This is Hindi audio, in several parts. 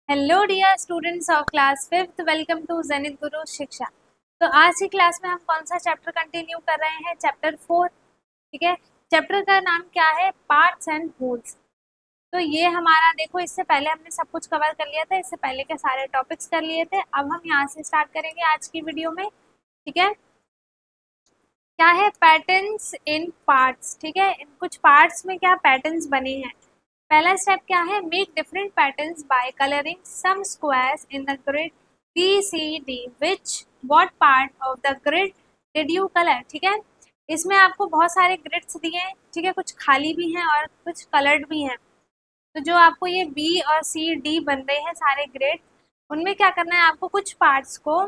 Hello dear students of class fifth, welcome to Zenith Guru Shiksha. तो आज की क्लास में हम कौन सा चैप्टर कंटिन्यू कर रहे हैं? चैप्टर 4। ठीक है। चैप्टर का नाम क्या है? Parts and holes. तो ये हमारा देखो, इससे पहले हमने सब कुछ कवर कर लिया था, इससे पहले के सारे टॉपिक्स कर लिए थे। अब हम यहाँ से स्टार्ट करेंगे आज की वीडियो में। ठीक है। क्या है? Patterns in parts. ठीक है, इन कुछ पार्ट्स में क्या पैटर्न्स बने हैं। पहला स्टेप क्या है? Make different patterns by colouring some squares in the grid B C D. Which what part of the grid did you colour? ठीक है, इसमें आपको बहुत सारे ग्रिड्स दिए हैं। ठीक है, कुछ खाली भी हैं और कुछ कलर्ड भी हैं। तो जो आपको ये बी और सी डी बन रहे हैं सारे ग्रिड, उनमें क्या करना है? आपको कुछ पार्ट्स को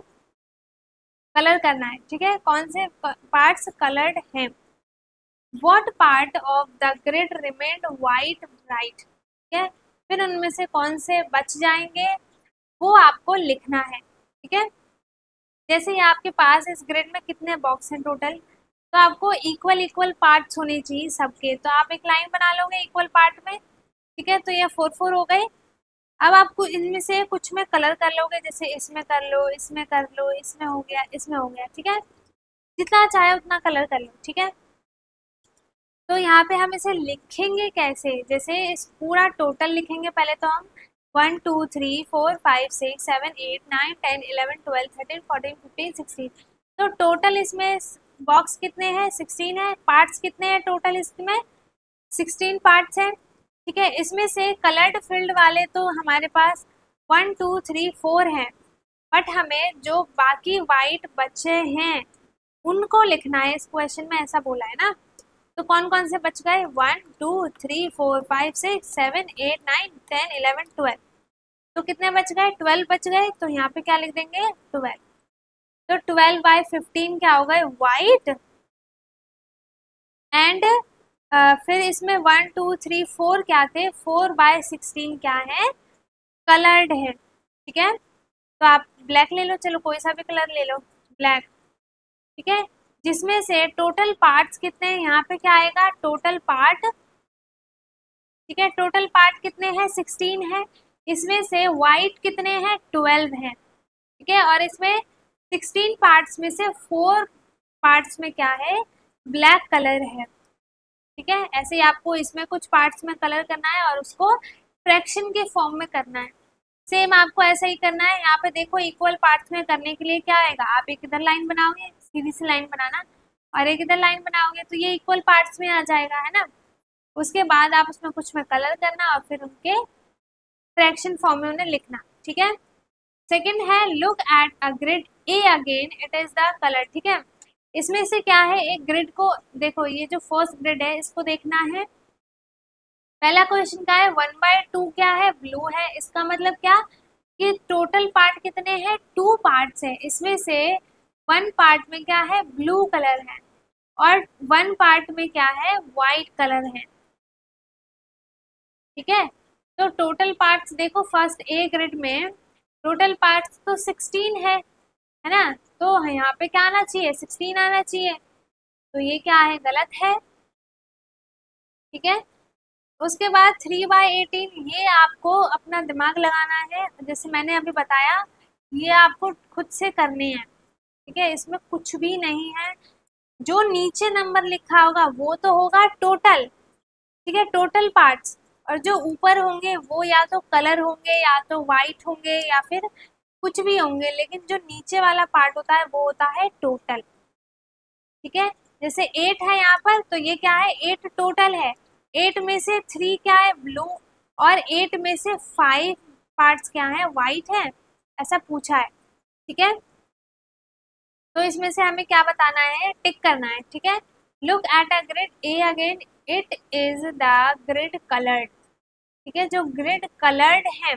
कलर करना है। ठीक है, कौन से पार्ट्स कलर्ड हैं? What part of the grid remained white bright? ठीक है, फिर उनमें से कौन से बच जाएंगे वो आपको लिखना है। ठीक है, जैसे ये आपके पास इस ग्रिड में कितने बॉक्स हैं टोटल, तो आपको इक्वल इक्वल पार्ट्स होने चाहिए सबके। तो आप एक लाइन बना लोगे इक्वल पार्ट में। ठीक है, तो ये 4 4 हो गए। अब आपको इनमें से कुछ में कलर कर लोगे, जैसे इसमें कर लो, इसमें कर लो, इसमें हो गया, इसमें हो गया। ठीक है, जितना चाहे उतना कलर कर लो। ठीक है, तो यहाँ पे हम इसे लिखेंगे कैसे? जैसे इस पूरा टोटल लिखेंगे पहले तो हम 1 2 3 4 5 6 7 8 9 10 11 12 13 14 15 16। तो टोटल इसमें बॉक्स कितने हैं? 16 है। पार्ट्स कितने हैं टोटल इसमें? 16 पार्ट्स हैं। ठीक है, इसमें से कलर्ड फील्ड वाले तो हमारे पास 1 2 3 4 हैं, बट हमें जो बाकी वाइट बचे हैं उनको लिखना है। इस क्वेश्चन में ऐसा बोला है ना। तो कौन कौन से बच गए? 1 2 3 4 5 6 7 8 9 10 11 12। तो कितने बच गए? 12 बच गए। तो यहाँ पे क्या लिख देंगे? 12। तो 12/15 क्या हो गए? वाइट। एंड फिर इसमें 1 2 3 4 क्या थे? 4/16 क्या है? कलर्ड है। ठीक है, तो आप ब्लैक ले लो, चलो कोई सा भी कलर ले लो, ब्लैक। ठीक है, जिसमें से टोटल पार्ट्स कितने हैं? यहाँ पे क्या आएगा? Total part. ठीक है, टोटल पार्ट कितने हैं? 16 है। इसमें से वाइट कितने हैं? 12 हैं। ठीक है, और इसमें 16 पार्ट्स में से 4 पार्ट्स में क्या है? ब्लैक कलर है। ठीक है, ऐसे ही आपको इसमें कुछ पार्ट्स में कलर करना है और उसको फ्रैक्शन के फॉर्म में करना है। सेम आपको ऐसा ही करना है। यहाँ पे देखो, इक्वल पार्ट्स में करने के लिए क्या आएगा? आप एक इधर लाइन बनाओगे, सीधी सी लाइन बनाना, और एक इधर लाइन बनाओगे, तो ये इक्वल पार्ट्स में आ जाएगा, है ना। उसके बाद आप उसमें कुछ में कलर करना और फिर उनके फ्रैक्शन फॉर्म में उन्हें लिखना। ठीक है, सेकंड है look at a grid A again it is the colour. ठीक है, इसमें से क्या है? एक ग्रिड को देखो, ये जो फर्स्ट ग्रिड है इसको देखना है। पहला क्वेश्चन क्या है? 1/2 क्या है? ब्लू है। इसका मतलब क्या कि टोटल पार्ट कितने हैं? 2 पार्ट्स हैं। इसमें से 1 पार्ट में क्या है? ब्लू कलर है, और 1 पार्ट में क्या है? व्हाइट कलर है। ठीक है, तो टोटल पार्ट्स देखो, फर्स्ट ए ग्रिड में टोटल पार्ट्स तो 16 है ना। तो यहाँ पे क्या आना चाहिए? 16 आना चाहिए। तो ये क्या है? गलत है। ठीक है, उसके बाद 3/18, ये आपको अपना दिमाग लगाना है। जैसे मैंने अभी बताया, ये आपको खुद से करने हैं। ठीक है, इसमें कुछ भी नहीं है। जो नीचे नंबर लिखा होगा वो तो होगा टोटल। ठीक है, टोटल पार्ट्स, और जो ऊपर होंगे वो या तो कलर होंगे, या तो वाइट होंगे, या फिर कुछ भी होंगे, लेकिन जो नीचे वाला पार्ट होता है वो होता है टोटल। ठीक है, जैसे 8 है यहाँ पर, तो ये क्या है? 8 टोटल है। 8 में से 3 क्या है? ब्लू। और 8 में से 5 पार्ट्स क्या है? वाइट है। ऐसा पूछा है। ठीक है, तो इसमें से हमें क्या बताना है? टिक करना है। ठीक है, look at a grid A again it is the grid coloured. ठीक है, जो ग्रिड कलर्ड है,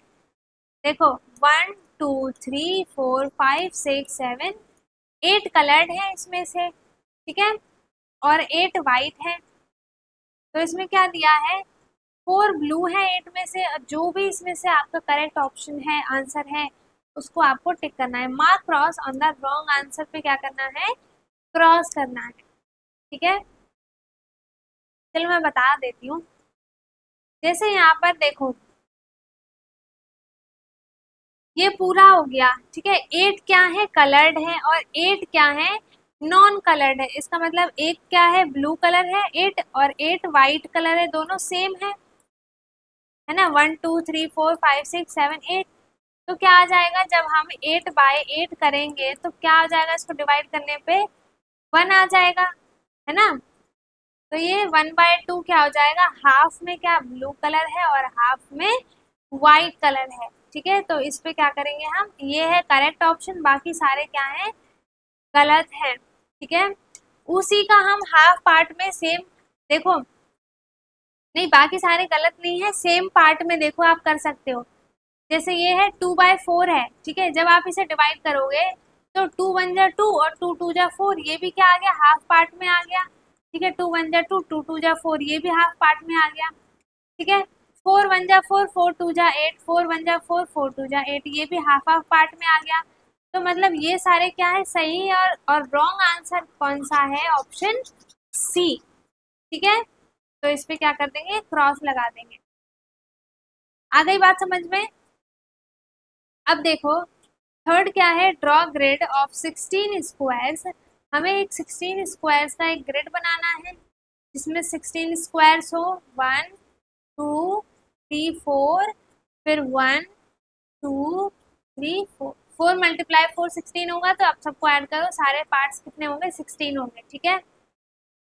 देखो 1 2 3 4 5 6 7 8 कलर्ड है इसमें से। ठीक है, और 8 वाइट है। तो इसमें क्या दिया है? 4 ब्लू है 8 में से। जो भी इसमें से आपका करेक्ट ऑप्शन है, आंसर है, उसको आपको टिक करना है। Mark cross on the wrong answer पे क्या करना है? क्रॉस करना है। ठीक है, चलो मैं बता देती हूँ। जैसे यहाँ पर देखो, ये पूरा हो गया, ठीक है। 8 क्या है, कलर्ड है, और 8 क्या है, नॉन कलर्ड है। इसका मतलब एक क्या है, ब्लू कलर है 8, और 8 वाइट कलर है, दोनों सेम है ना। 1 2 3 4 5 6 7 8। तो क्या आ जाएगा, जब हम 8 बाय 8 करेंगे तो क्या आ जाएगा, इसको डिवाइड करने पे 1 आ जाएगा, है ना। तो ये 1/2 क्या हो जाएगा, हाफ में क्या ब्लू कलर है और हाफ में वाइट कलर है, ठीक है। तो इस पे क्या करेंगे हम, ये है करेक्ट ऑप्शन, बाकी सारे क्या है, गलत है, ठीक है। उसी का हम हाफ पार्ट में सेम, देखो नहीं बाकी सारे गलत नहीं है, सेम पार्ट में देखो आप कर सकते हो। जैसे ये है 2/4 है, ठीक है। जब आप इसे डिवाइड करोगे तो 2 1 जा 2 और 2 2 जा 4, ये भी क्या आ गया, हाफ पार्ट में आ गया, ठीक है। 2 1 जा 2 2 2 जा 4, ये भी हाफ पार्ट में आ गया, ठीक है। 4 1 जा 4 4 2 जा 8 4 1 जा 4 4 2 जा 8, ये भी हाफ हाफ पार्ट में आ गया। तो मतलब ये सारे क्या है, सही है, और रॉन्ग आंसर कौन सा है, ऑप्शन सी, ठीक है। तो इस पे क्या कर देंगे, क्रॉस लगा देंगे। आ गई बात समझ में। अब देखो थर्ड क्या है, ड्रॉ ग्रिड ऑफ 16 स्क्वायर्स। हमें एक 16 स्क्वायर्स का एक ग्रिड बनाना है जिसमें 16 स्क्वायर्स हो, 1 2 3 4, फिर 1 2 3 4, 4 मल्टीप्लाई 4 16 होगा। तो आप सबको ऐड करो, सारे पार्ट्स कितने होंगे, 16 होंगे, ठीक है।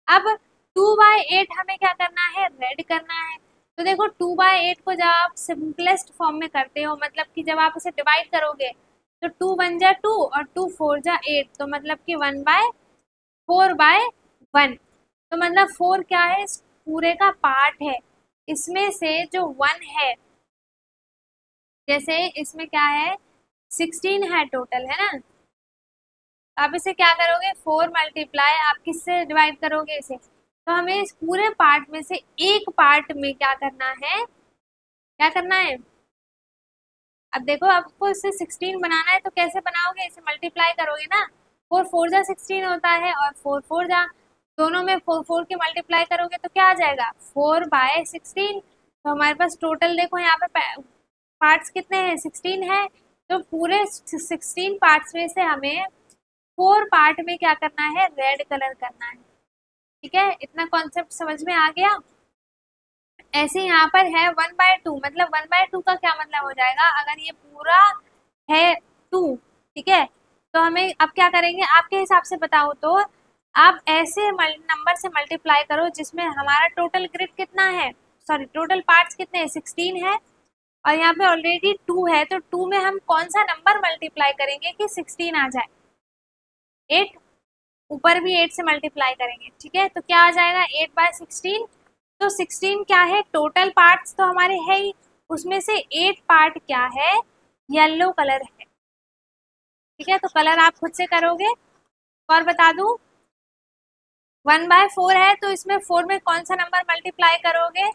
अब 2/8 हमें क्या करना है, रेड करना है। तो देखो 2/8 को जब आप सिंपलेस्ट फॉर्म में करते हो, मतलब कि जब आप इसे डिवाइड करोगे तो 2 1 जा 2 और 2 4 जा 8, तो मतलब कि 1/4/1। तो मतलब 4 क्या है, इस पूरे का पार्ट है, इसमें से जो 1 है, जैसे इसमें क्या है 16 है टोटल, है ना। आप इसे क्या करोगे, 4 मल्टीप्लाई आप किससे डिवाइड करोगे इसे, तो हमें इस पूरे पार्ट में से एक पार्ट में क्या करना है, क्या करना है। अब देखो आपको इसे 16 बनाना है, तो कैसे बनाओगे, इसे मल्टीप्लाई करोगे ना, 4 4 जा 16 होता है, और 4 4 जा, दोनों में 4 4 के मल्टीप्लाई करोगे तो क्या आ जाएगा, 4/16। तो हमारे पास टोटल देखो यहाँ पे पार्ट्स कितने हैं, 16 है। तो पूरे 16 पार्ट्स में से हमें 4 पार्ट में क्या करना है, रेड कलर करना है, ठीक है। इतना कॉन्सेप्ट समझ में आ गया। ऐसे यहाँ पर है 1/2, मतलब 1/2 का क्या मतलब हो जाएगा, अगर ये पूरा है 2, ठीक है। तो हमें अब क्या करेंगे, आपके हिसाब से बताओ तो आप ऐसे नंबर से मल्टीप्लाई करो जिसमें हमारा टोटल ग्रिड कितना है, सॉरी टोटल पार्ट्स कितने हैं, 16 है, और यहाँ पे ऑलरेडी 2 है। तो 2 में हम कौन सा नंबर मल्टीप्लाई करेंगे कि 16 आ जाए, 8, ऊपर भी 8 से मल्टीप्लाई करेंगे, ठीक है। तो क्या आ जाएगा, 8/16। तो 16 क्या है, टोटल पार्ट्स तो हमारे है ही, उसमें से 8 पार्ट क्या है, येलो कलर है, ठीक है। तो कलर आप खुद से करोगे। और बता दूं 1/4 है, तो इसमें 4 में कौन सा नंबर मल्टीप्लाई करोगे,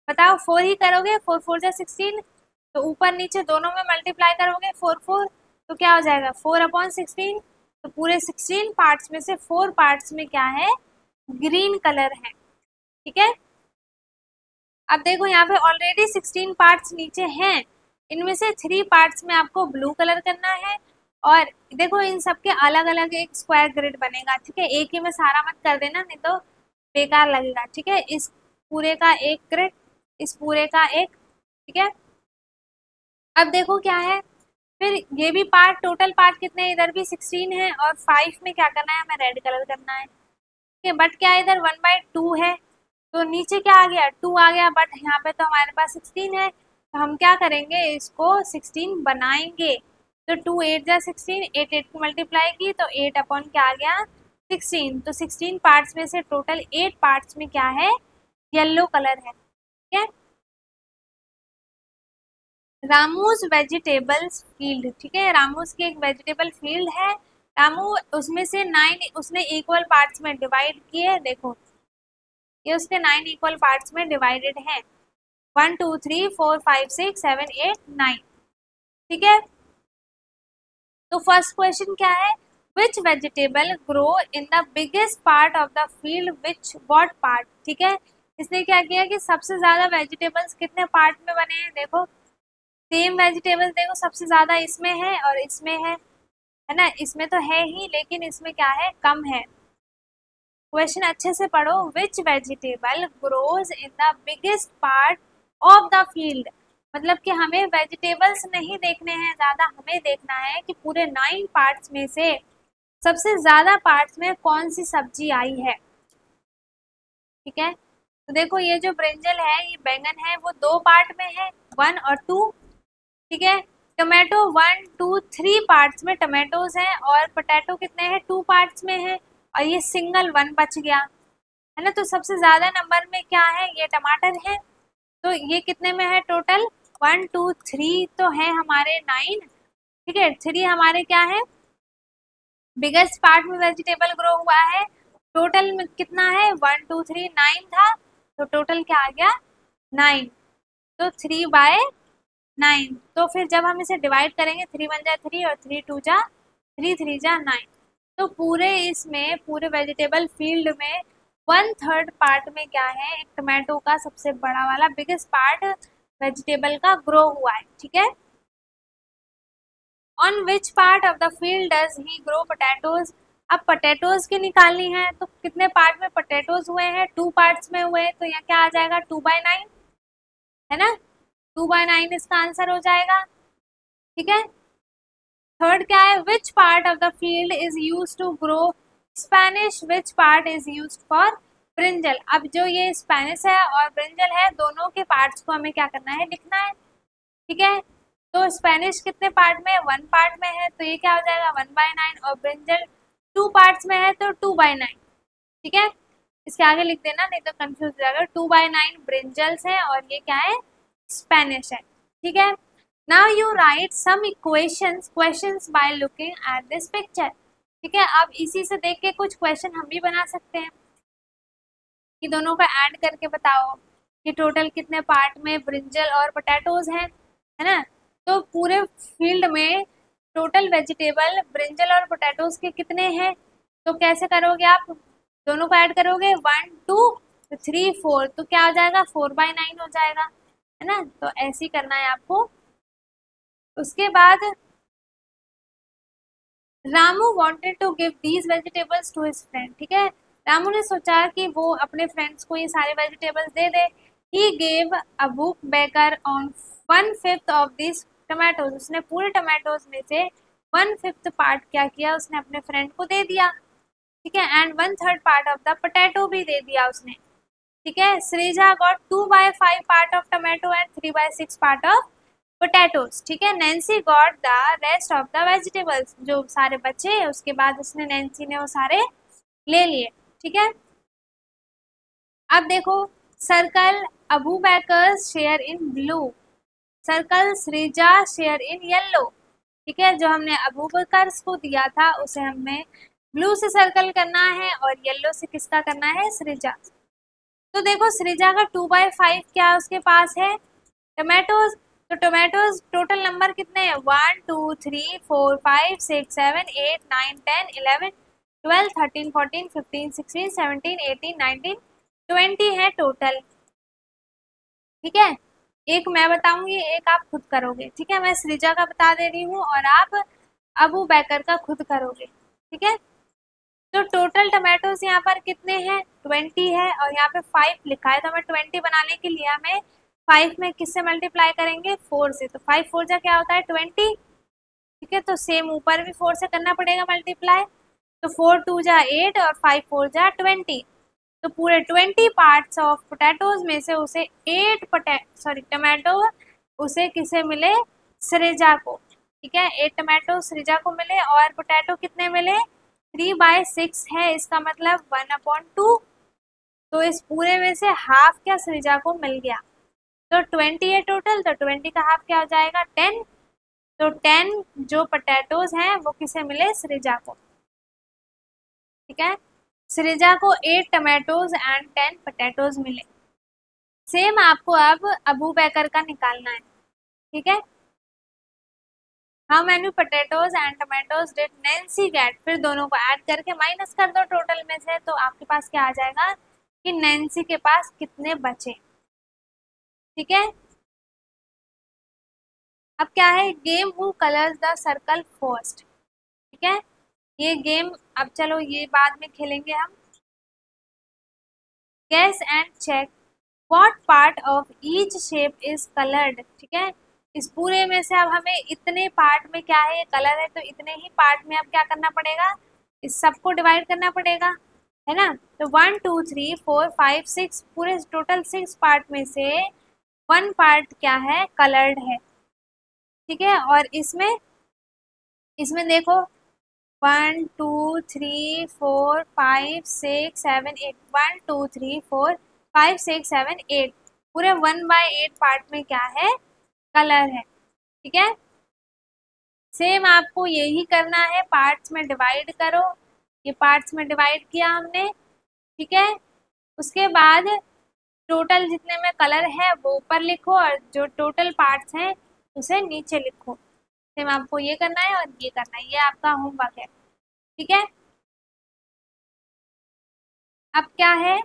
बताओ, 4 ही करोगे, 4 4 जा 16। तो ऊपर नीचे दोनों में मल्टीप्लाई करोगे 4 4, तो क्या हो जाएगा 4/16। तो पूरे 16 पार्ट्स में से 4 पार्ट्स में क्या है, ग्रीन कलर है, ठीक है। अब देखो यहाँ पे ऑलरेडी 16 पार्ट्स नीचे हैं, इनमें से 3 पार्ट्स में आपको ब्लू कलर करना है। और देखो इन सबके अलग अलग एक स्क्वायर ग्रिड बनेगा, ठीक है। एक ही में सारा मत कर देना, नहीं तो बेकार लगेगा, ठीक है। इस पूरे का एक ग्रिड, इस पूरे का एक, ठीक है। अब देखो क्या है, फिर ये भी पार्ट, टोटल पार्ट कितने हैं, इधर भी 16 है, और 5 में क्या करना है, हमें रेड कलर करना है, ठीक है। बट क्या है, इधर 1/2 है, तो नीचे क्या आ गया, 2 आ गया, बट यहाँ पे तो हमारे पास 16 है। तो हम क्या करेंगे, इसको 16 बनाएंगे। तो 2 8 जा 16, 8 8 को मल्टीप्लाई की तो 8 अपॉन क्या आ गया, 16। तो 16 पार्ट्स में से टोटल 8 पार्ट्स में क्या है, येलो कलर है, ठीक है। रामूज वेजिटेबल्स फील्ड, ठीक है। रामूज की एक वेजिटेबल फील्ड है, रामू उसमें से 9 उसने इक्वल पार्ट्स में डिवाइड किए, देखो ये उसके 9 इक्वल पार्ट्स में डिवाइडेड है, 1 2 3 4 5 6 7 8 9, ठीक है। तो फर्स्ट क्वेश्चन क्या है, which vegetable grow in the biggest part of the field, which what part, ठीक है। इसने क्या किया कि सबसे ज्यादा वेजिटेबल्स कितने पार्ट में बने हैं, देखो सेम वेजिटेबल्स देखो सबसे ज्यादा इसमें है और इसमें है ना, इसमें तो है ही लेकिन इसमें क्या है, कम है। क्वेश्चन अच्छे से पढ़ो, which vegetable grows in the biggest part of the field. मतलब कि हमें वेजिटेबल्स नहीं देखने हैं ज्यादा, हमें देखना है कि पूरे 9 पार्ट्स में से सबसे ज्यादा पार्ट्स में कौन सी सब्जी आई है। ठीक है, तो देखो ये जो ब्रिंजल है, ये बैंगन है, वो 2 पार्ट में है, 1 और 2। ठीक है, टोमेटो 1 2 3 पार्ट्स में टोमेटोज हैं, और पोटैटो कितने हैं, 2 पार्ट्स में है, और ये सिंगल 1 बच गया, है ना। तो सबसे ज्यादा नंबर में क्या है, ये टमाटर है। तो ये कितने में है टोटल, 1 2 3 तो है हमारे 9। ठीक है, 3 हमारे क्या है, बिगेस्ट पार्ट में वेजिटेबल ग्रो हुआ है। टोटल में कितना है, 1 2 3 9 था, तो टोटल क्या आ गया, 9। तो 3/9। तो फिर जब हम इसे डिवाइड करेंगे, 3 1 जा 3 और 3 2 जा 3 3 जा 9। तो पूरे इसमें, पूरे वेजिटेबल फील्ड में 1/3 पार्ट में क्या है, एक टोमेटो का सबसे बड़ा वाला बिगेस्ट पार्ट वेजिटेबल का ग्रो हुआ है। ठीक है, on which part of the field does he grow potatoes. अब पोटैटोज की निकालनी है, तो कितने पार्ट में पोटैटोज हुए हैं, 2 पार्ट्स में हुए, तो यहाँ क्या आ जाएगा, 2/9, है ना। 2/9 इसका आंसर हो जाएगा। ठीक है, थर्ड क्या है, which part of the field is use to grow spinach, which part is use for brinjal. अब जो ये स्पेनिश है और ब्रिंजल है, दोनों के पार्ट्स को हमें क्या करना है, लिखना है। ठीक है, तो स्पेनिश कितने पार्ट में है, 1 पार्ट में है, तो ये क्या हो जाएगा, 1/9, और ब्रिंजल 2 पार्ट्स में है, तो 2/9। ठीक है, इसके आगे लिख देना, नहीं तो कंफ्यूज हो जाएगा। 2/9 ब्रिंजल्स है और ये क्या है, स्पेनिश है। ठीक है, now you write some equations questions by looking at this picture. ठीक है, अब इसी से देख के कुछ क्वेश्चन हम भी बना सकते हैं कि दोनों का ऐड करके बताओ कि टोटल कितने पार्ट में ब्रिंजल और पोटैटोज हैं, है ना। तो पूरे फील्ड में टोटल वेजिटेबल ब्रिंजल और पोटैटोज के कितने हैं, तो कैसे करोगे आप, दोनों को ऐड करोगे, 1 2 3 4, तो क्या हो जाएगा, 4/9 हो जाएगा, है ना। तो ऐसे ही करना है आपको। उसके बाद Ramu wanted to give these vegetables to his friend. ठीक है, रामू ने सोचा कि वो अपने फ्रेंड्स को ये सारे vegetables they they. He gave a book baker on 1/5 of this tomatoes. उसने पूरे टमाटोज में से 1/5 पार्ट क्या किया, उसने अपने फ्रेंड को दे दिया। ठीक है, and 1/3 part of the potato भी दे दिया उसने। ठीक है, Sreeja got 2/5 part of tomato and 3/6 part of potatoes. ठीक है, Nancy got the rest of the vegetables. जो सारे बचे उसके बाद उसने, नैन्सी ने वो सारे ले लिए। ठीक है, अब देखो, circle Abu Bakar's share in blue, circle Sreeja share in yellow. ठीक है, जो हमने अबू बकर्स को दिया था उसे हमें ब्लू से सर्कल करना है और येलो से किसका करना है, श्रीजा। तो देखो सृजा का 2/5 क्या उसके पास है, टोमेटोज। तो टोमेटोज टोटल नंबर कितने हैं, 1 2 3 4 5 6 7 8 9 10 11 12 13 14 15 16 17 18 19 20 है टोटल। ठीक है, एक मैं बताऊंगी, एक आप खुद करोगे। ठीक है, मैं सृजा का बता दे रही हूँ और आप अबू बैकर का खुद करोगे। ठीक है, तो टोटल टमाटोज यहाँ पर कितने हैं, 20 है, और यहाँ पे 5 लिखा है, तो हमें 20 बनाने के लिए हमें 5 में किससे मल्टीप्लाई करेंगे, 4 से। तो 5 4 जा क्या होता है, 20। ठीक है, तो सेम ऊपर भी 4 से करना पड़ेगा मल्टीप्लाई। तो 4 2 जा 8 और 5 4 जा 20। तो पूरे 20 पार्ट्स ऑफ पोटैटोज में से उसे 8 टमाटो उसे किसे मिले, सृजा को। ठीक है, 8 टमाटो सृजा को मिले, और पोटैटो कितने मिले, 3/6 है, इसका मतलब 1/2। तो इस पूरे में से हाफ क्या सृजा को मिल गया। तो 20 है टोटल, तो 20 का हाफ क्या हो जाएगा, 10। तो 10 जो पोटैटोज हैं वो किसे मिले, सृजा को। ठीक है, सृजा को 8 टमाटोज एंड 10 पोटैटोज मिले। सेम आपको अब अबू बैकर का निकालना है। ठीक है, how many potatoes and tomatoes did Nancy get, फिर दोनों को ऐड करके माइनस कर दो टोटल में से, तो आपके पास क्या आ जाएगा कि नैन्सी के पास कितने बचे। ठीक है, अब क्या है, game who colours the circle first, ठीक है। ये गेम अब चलो ये बाद में खेलेंगे हम। Guess and check what part of each shape is coloured, ठीक है। इस पूरे में से अब हमें इतने पार्ट में क्या है, ये कलर है, तो इतने ही पार्ट में अब क्या करना पड़ेगा, इस सबको डिवाइड करना पड़ेगा, है ना। तो 1 2 3 4 5 6 पूरे टोटल 6 पार्ट में से 1 पार्ट क्या है, कलर्ड है, ठीक है। और इसमें इसमें देखो 1 2 3 4 5 6 7 8 1 2 3 4 5 6 7 8 पूरे 1/8 पार्ट में क्या है, कलर है, ठीक है। सेम आपको यही करना है, पार्ट्स में डिवाइड करो, ये पार्ट्स में डिवाइड किया हमने, ठीक है। उसके बाद टोटल जितने में कलर है वो ऊपर लिखो और जो टोटल पार्ट्स हैं उसे नीचे लिखो। सेम आपको ये करना है और ये करना है, ये आपका होमवर्क है, ठीक है। अब क्या है,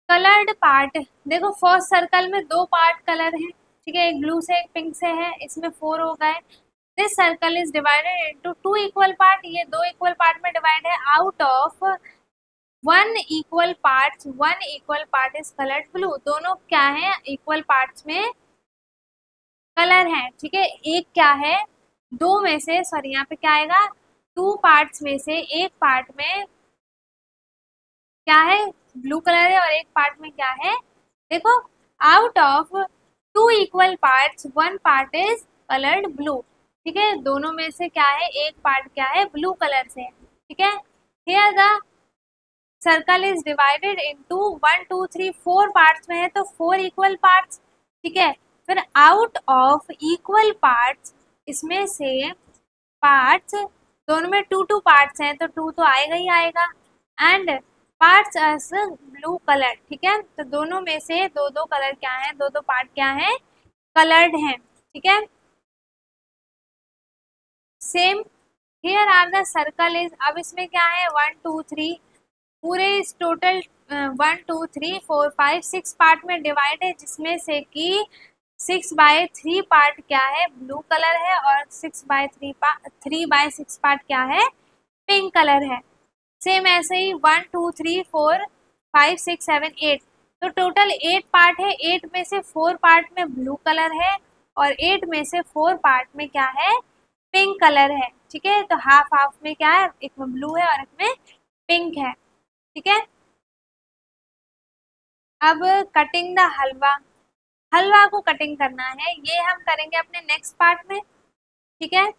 कलर्ड पार्ट, देखो फर्स्ट सर्कल में 2 पार्ट कलर हैं, ठीक है, एक ब्लू से एक पिंक से है, इसमें 4 हो गए। This circle is divided into 2 equal part, ये 2 इक्वल पार्ट में डिवाइड है। Out of 1 equal part 1 equal part is coloured blue, दोनों क्या है, इक्वल पार्ट्स में कलर है, ठीक है। एक क्या है, दो में से सॉरी यहाँ पे क्या आएगा, 2 पार्ट्स में से एक पार्ट में क्या है, ब्लू कलर है और एक पार्ट में क्या है, देखो out of 2 equal parts 1 part is coloured blue, ठीक है। दोनों में से क्या है, एक पार्ट क्या है, ब्लू कलर से है, ठीक है। Here the circle is divided into 1 2 3 4 parts में है, तो 4 इक्वल पार्ट्स, ठीक है। फिर आउट ऑफ इक्वल पार्ट्स, इसमें से पार्ट्स दोनों में 2 2 पार्ट्स हैं, तो 2 तो आएगा ही आएगा, and parts us blue colour, ठीक है। तो दोनों में से 2 2 कलर क्या है, 2 2 पार्ट क्या है, कलर्ड हैं, ठीक है। Same here are the circle is, अब इसमें क्या है 1 2 3 पूरे इस टोटल 1 2 3 4 5 6 पार्ट में डिवाइड है, जिसमें से कि 6/3 पार्ट क्या है, ब्लू कलर है, और 3/6 पार्ट क्या है, पिंक कलर है। सेम ऐसे ही 1 2 3 4 5 6 7 8, तो टोटल 8 पार्ट है, 8 में से 4 पार्ट में ब्लू कलर है और 8 में से 4 पार्ट में क्या है, पिंक कलर है, ठीक है। तो हाफ हाफ में क्या है, एक में ब्लू है और एक में पिंक है, ठीक है। अब कटिंग द हलवा, हलवा को कटिंग करना है, ये हम करेंगे अपने नेक्स्ट पार्ट में, ठीक है।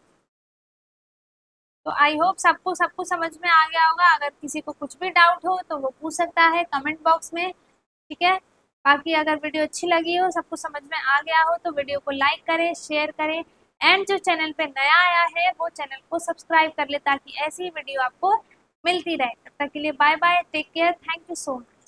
तो आई होप सबको सबको समझ में आ गया होगा, अगर किसी को कुछ भी डाउट हो तो वो पूछ सकता है कमेंट बॉक्स में, ठीक है। बाकी अगर वीडियो अच्छी लगी हो, सबको समझ में आ गया हो, तो वीडियो को लाइक करें, शेयर करें, एंड जो चैनल पे नया आया है वो चैनल को सब्सक्राइब कर ले, ताकि ऐसी वीडियो आपको मिलती रहे। तब तक के लिए bye bye, take care, thank you so much.